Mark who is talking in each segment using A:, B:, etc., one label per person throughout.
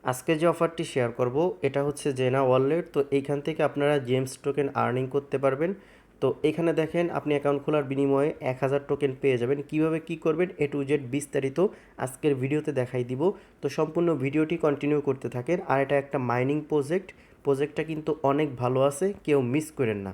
A: আজকে যে অফারটি শেয়ার করব এটা হচ্ছে জেনা ওয়ালেট। তো এইখান থেকে আপনারা জেমস টোকেন আর্নিং করতে পারবেন। তো এখানে দেখেন আপনি অ্যাকাউন্ট খোলার বিনিময়ে 1000 টোকেন পেয়ে যাবেন। কিভাবে কি করবেন এ টু জেড বিস্তারিত আজকের ভিডিওতে দেখাই দিব। তো সম্পূর্ণ ভিডিওটি কন্টিনিউ করতে থাকেন। আর এটা একটা মাইনিং প্রজেক্টটা কিন্তু অনেক ভালো আছে, কেউ মিস করেন না।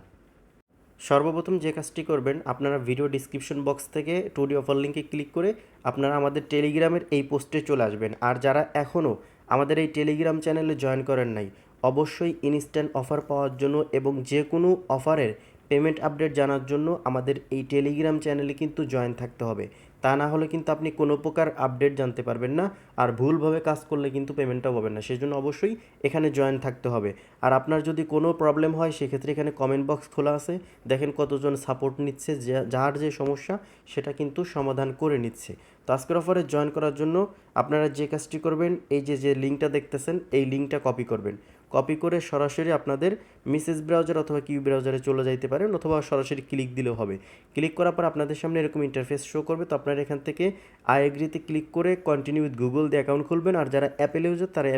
A: সর্বপ্রথম যে কাজটি করবেন, আপনারা ভিডিও ডিসক্রিপশন বক্স থেকে টুডি অফার লিঙ্কে ক্লিক করে আপনারা আমাদের টেলিগ্রামের এই পোস্টে চলে আসবেন। আর যারা এখনও আমাদের এই টেলিগ্রাম চ্যানেলে জয়েন করেন নাই, অবশ্যই ইনস্ট্যান্ট অফার পাওয়ার জন্য এবং যে কোনো অফারের পেমেন্ট আপডেট জানার জন্য আমাদের এই টেলিগ্রাম চ্যানেলে কিন্তু জয়েন থাকতে হবে। তা না হলে কিন্তু আপনি কোনো প্রকার আপডেট জানতে পারবেন না, আর ভুলভাবে কাজ করলে কিন্তু পেমেন্টটাও পাবেন না। সেজন্য অবশ্যই এখানে জয়েন থাকতে হবে। আর আপনার যদি কোনো প্রবলেম হয় সেক্ষেত্রে এখানে কমেন্ট বক্স খোলা আছে, দেখেন কতজন সাপোর্ট নিচ্ছে, যার যে সমস্যা সেটা কিন্তু সমাধান করে নিচ্ছে। তো আজকের অফারে জয়েন করার জন্য আপনারা যে কাজটি করবেন, এই যে লিঙ্কটা দেখতেছেন এই লিঙ্কটা কপি করবেন। কপি করে সরাসরি আপনাদের মিসেস ব্রাউজার অথবা কিউ ব্রাউজারে চলে যাইতে পারেন, অথবা সরাসরি ক্লিক দিলেও হবে। ক্লিক করার পর আপনাদের সামনে এরকম ইন্টারফেস শো করবে। তো আপনারা এখান থেকে আই এগ্রিতে ক্লিক করে কন্টিনিউ উইথ গুগল দিয়ে অ্যাকাউন্ট খুলবেন। আর যারা অ্যাপেল ইউজার তারা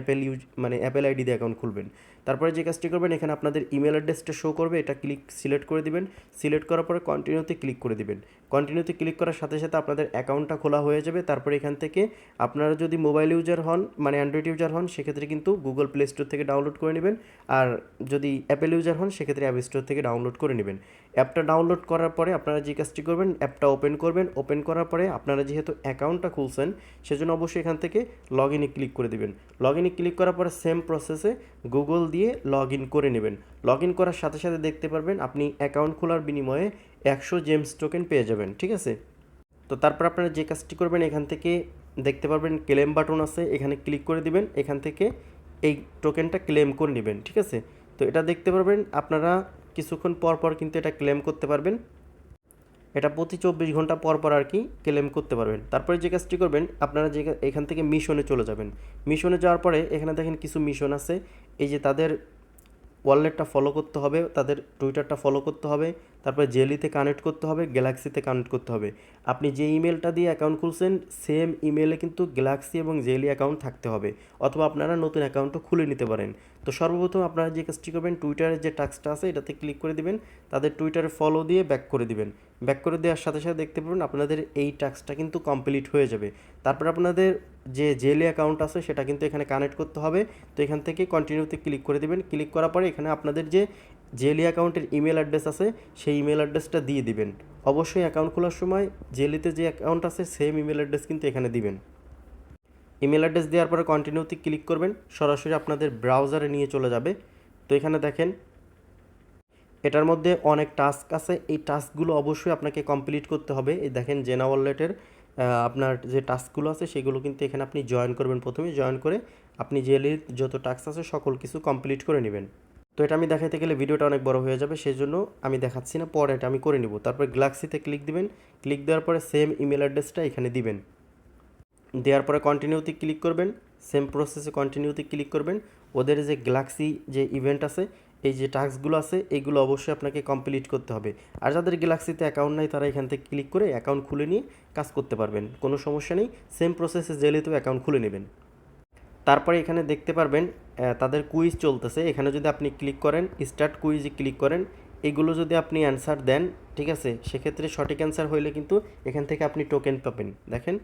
A: অ্যাপেল আইডি দিয়ে অ্যাকাউন্ট খুলবেন। তারপরে যে কাজটি করবেন, এখানে আপনাদের ইমেল অ্যাড্রেসটা শো করবে, এটা সিলেক্ট করে দিবেন। সিলেক্ট করার পরে কন্টিনিউতে ক্লিক করে দিবেন। কন্টিনিউতে ক্লিক করার সাথে সাথে আপনাদের অ্যাকাউন্টটা খোলা হয়ে যাবে। তারপরে এখান থেকে আপনারা যদি মোবাইল ইউজার হন, মানে অ্যান্ড্রয়েড ইউজার হন, সেক্ষেত্রে কিন্তু গুগল প্লে স্টোর থেকে ডাউনলোড করে নেবেন। আর যদি অ্যাপেল ইউজার হন সেক্ষেত্রে অ্যাপ স্টোর থেকে ডাউনলোড করে নেবেন। অ্যাপটা ডাউনলোড করার পরে আপনারা যে কাজটি করবেন, অ্যাপটা ওপেন করবেন। ওপেন করার পরে আপনারা যেহেতু অ্যাকাউন্টটা খুলছেন সেজন্য অবশ্যই এখান থেকে লগ ইনে ক্লিক করে দেবেন। লগ ইনে ক্লিক করার পরে সেম প্রসেসে গুগল দিয়ে লগ ইন করে নেবেন। লগ ইন করার সাথে সাথে দেখতে পারবেন আপনি অ্যাকাউন্ট খোলার বিনিময়ে 100 জেমস টোকেন পেয়ে যাবেন, ঠিক আছে। তো তারপর আপনারা যে কাজটি করবেন, এখান থেকে দেখতে পারবেন ক্লেম বাটন আছে, এখানে ক্লিক করে দিবেন। এখান থেকে এই টোকেনটা ক্লেম করে নেবেন, ঠিক আছে। তো এটা দেখতে পারবেন আপনারা কিছুক্ষণ পর পর কিন্তু এটা ক্লেম করতে পারবেন। এটা প্রতি 24 ঘন্টা পর পর আর কি ক্লেম করতে পারবেন। তারপরে যে কাজটি করবেন, আপনারা যে এখান থেকে মিশনে চলে যাবেন। মিশনে যাওয়ার পরে এখানে দেখেন কিছু মিশন আছে। এই যে তাদের ওয়ালেটটা ফলো করতে হবে, তাদের টুইটারটা ফলো করতে হবে, তারপরে জেলিতে কানেক্ট করতে হবে, গ্যালাক্সিতে কানেক্ট করতে হবে। আপনি যে ইমেলটা দিয়ে অ্যাকাউন্ট খুলছেন সেম ইমেলে কিন্তু গ্যালাক্সি এবং জেলি অ্যাকাউন্ট থাকতে হবে, অথবা আপনারা নতুন অ্যাকাউন্টও খুলে নিতে পারেন। তো সর্বপ্রথম আপনারা যে কাজটি করবেন, টুইটারের যে টাস্কটা আছে এটাতে ক্লিক করে দিবেন। তাদের টুইটারে ফলো দিয়ে ব্যাক করে দিবেন। ব্যাক করে দেওয়ার সাথে সাথে দেখতে পাবেন আপনাদের এই টাস্কটা কিন্তু কমপ্লিট হয়ে যাবে। তারপর আপনাদের যে জেলে অ্যাকাউন্ট আছে সেটা কিন্তু এখানে কানেক্ট করতে হবে। তো এখান থেকে কন্টিনিউতে ক্লিক করে দিবেন। ক্লিক করার পরে এখানে আপনাদের যে জেলি অ্যাকাউন্টের ইমেল অ্যাড্রেস আছে সেই ইমেল অ্যাড্রেসটা দিয়ে দিবেন। অবশ্যই অ্যাকাউন্ট খোলার সময় জেলিতে যে অ্যাকাউন্ট আছে সেম ইমেল অ্যাড্রেস কিন্তু এখানে দিবেন। ইমেল অ্যাড্রেস দেওয়ার পরে কন্টিনিউতে ক্লিক করবেন, সরাসরি আপনাদের ব্রাউজারে নিয়ে চলে যাবে। তো এখানে দেখেন এটার মধ্যে অনেক টাস্ক আছে, এই টাস্কগুলো অবশ্যই আপনাকে কমপ্লিট করতে হবে। এই দেখেন জেনা ওয়ালেটের আপনার যে টাস্কগুলো আছে সেগুলো কিন্তু এখানে আপনি জয়েন করবেন। প্রথমে জয়েন করে আপনি জেলির যত টাস্ক আছে সকল কিছু কমপ্লিট করে নেবেন। তো এটা আমি দেখাইতে গেলে ভিডিওটা অনেক বড় হয়ে যাবে, সেই জন্য আমি দেখাচ্ছি না, পরে এটা আমি করে নিব। তারপরে গ্যালাক্সিতে ক্লিক দিবেন। ক্লিক দেওয়ার পরে সেম ইমেল অ্যাড্রেসটা এখানে দিবেন। দেওয়ার পরে কন্টিনিউতে ক্লিক করবেন। সেম প্রসেসে কন্টিনিউতে ক্লিক করবেন। ওদের যে গ্যালাক্সি যে ইভেন্ট আছে, এই যে টাস্কগুলো আছে এইগুলো অবশ্যই আপনাকে কমপ্লিট করতে হবে। আর যাদের গ্যালাক্সিতে অ্যাকাউন্ট নাই তারা এখান থেকে ক্লিক করে অ্যাকাউন্ট খুলে নিয়ে কাজ করতে পারবেন, কোনো সমস্যা নেই। সেম প্রসেসে জেলেতেও অ্যাকাউন্ট খুলে নেবেন। তারপরে এখানে দেখতে পারবেন তাদের কুইজ চলতেছে। এখানে যদি আপনি ক্লিক করেন, স্টার্ট কুইজে ক্লিক করেন, এগুলো যদি আপনি অ্যান্সার দেন, ঠিক আছে, সেক্ষেত্রে সঠিক অ্যান্সার হইলে কিন্তু এখান থেকে আপনি টোকেন পাবেন। দেখেন,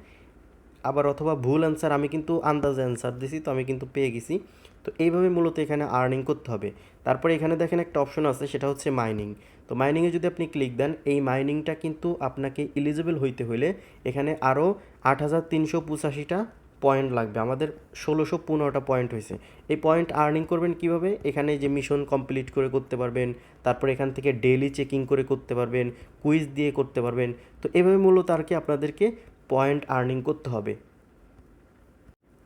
A: আবার অথবা ভুল অ্যান্সার, আমি কিন্তু আন্দাজে অ্যান্সার দিছি, তো আমি কিন্তু পেয়ে গেছি। তো এইভাবে মূলত এখানে আর্নিং করতে হবে। তারপরে এখানে দেখেন একটা অপশন আছে, সেটা হচ্ছে মাইনিং। তো মাইনিংয়ে যদি আপনি ক্লিক দেন, এই মাইনিংটা কিন্তু আপনাকে এলিজিবল হইতে হলে এখানে আরও 8385টা পয়েন্ট লাগবে। আমাদের 1615টা পয়েন্ট হয়েছে। এই পয়েন্ট আর্নিং করবেন কিভাবে? এখানে যে মিশন কমপ্লিট করে করতে পারবেন, তারপর এখান থেকে ডেইলি চেকিং করে করতে পারবেন, কুইজ দিয়ে করতে পারবেন। তো এভাবে মূলত আর কি আপনাদেরকে পয়েন্ট আর্নিং করতে হবে।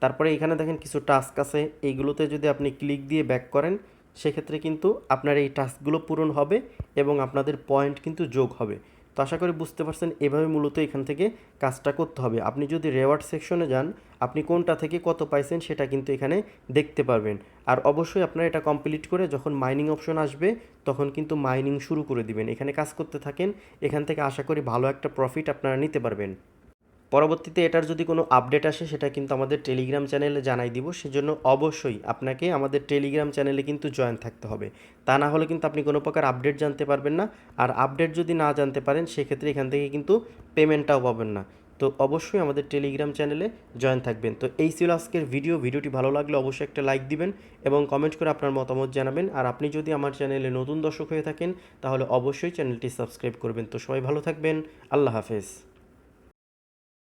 A: তারপরে এখানে দেখেন কিছু টাস্ক আছে, এইগুলোতে যদি আপনি ক্লিক দিয়ে ব্যাক করেন সেক্ষেত্রে কিন্তু আপনার এই টাস্কগুলো পূরণ হবে এবং আপনাদের পয়েন্ট কিন্তু যোগ হবে। তো আশা করি বুঝতে পারছেন, এভাবে মূলত এখান থেকে কাজটা করতে হবে। আপনি যদি রেওয়ার্ড সেকশনে যান, আপনি কোনটা থেকে কত পাইছেন সেটা কিন্তু এখানে দেখতে পারবেন। আর অবশ্যই আপনারা এটা কমপ্লিট করে যখন মাইনিং অপশন আসবে তখন কিন্তু মাইনিং শুরু করে দিবেন। এখানে কাজ করতে থাকেন, এখান থেকে আশা করি ভালো একটা প্রফিট আপনারা নিতে পারবেন। পরবর্তীতে এটার যদি কোনো আপডেট আসে সেটা কিন্তু আমাদের টেলিগ্রাম চ্যানেলে জানাই দিব। সেজন্য অবশ্যই আপনাকে আমাদের টেলিগ্রাম চ্যানেলে কিন্তু জয়েন থাকতে হবে। তা না হলে কিন্তু আপনি কোনো প্রকার আপডেট জানতে পারবেন না। আর আপডেট যদি না জানতে পারেন সেক্ষেত্রে এখান থেকে কিন্তু পেমেন্টটাও পাবেন না। তো অবশ্যই আমাদের টেলিগ্রাম চ্যানেলে জয়েন থাকবেন। তো এই ছিল আজকের ভিডিওটি ভালো লাগলে অবশ্যই একটা লাইক দিবেন এবং কমেন্ট করে আপনার মতামত জানাবেন। আর আপনি যদি আমার চ্যানেলে নতুন দর্শক হয়ে থাকেন তাহলে অবশ্যই চ্যানেলটি সাবস্ক্রাইব করবেন। তো সবাই ভালো থাকবেন। আল্লাহ হাফেজ।